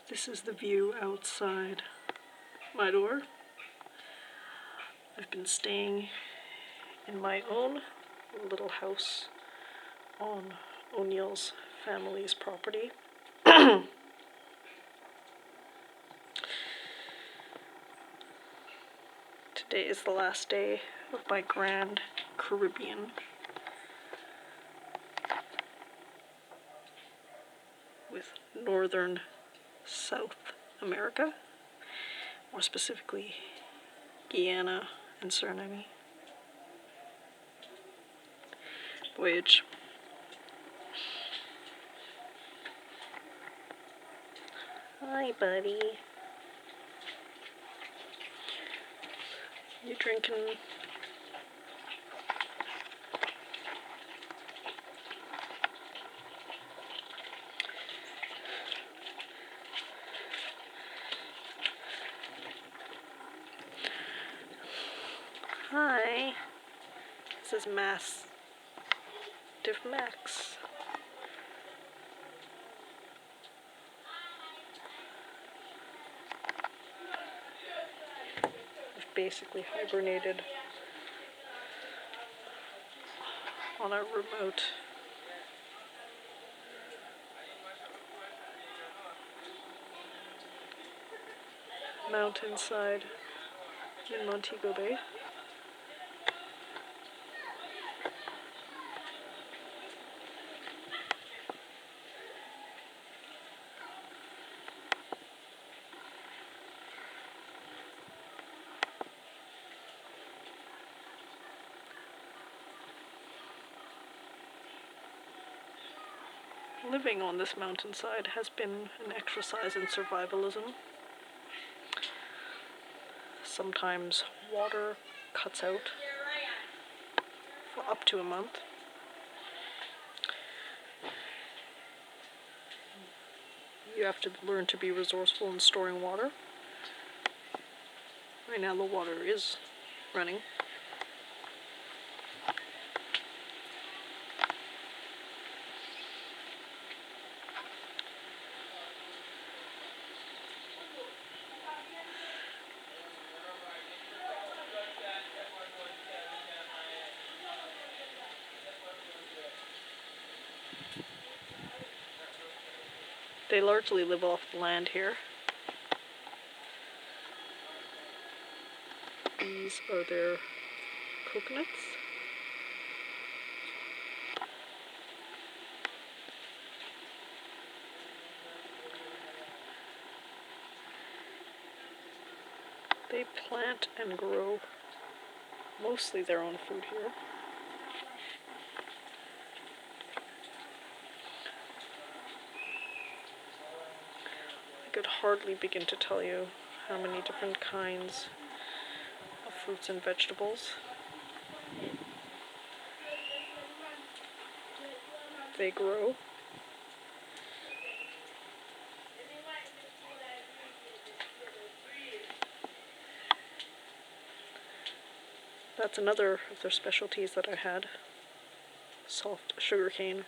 This is the view outside my door. I've been staying in my own little house on O'Neill's family's property. Today is the last day of my grand Caribbean with northern South America, more specifically Guyana and Suriname voyage. Hi, buddy. You drinking? Hi. This is Mastiff Max. I've basically hibernated on a remote mountainside in Montego Bay. Living on this mountainside has been an exercise in survivalism. Sometimes water cuts out for up to a month. You have to learn to be resourceful in storing water. Right now the water is running. They largely live off the land here. These are their coconuts. They plant and grow mostly their own food here. I could hardly begin to tell you how many different kinds of fruits and vegetables they grow. That's another of their specialties that I had, soft sugarcane.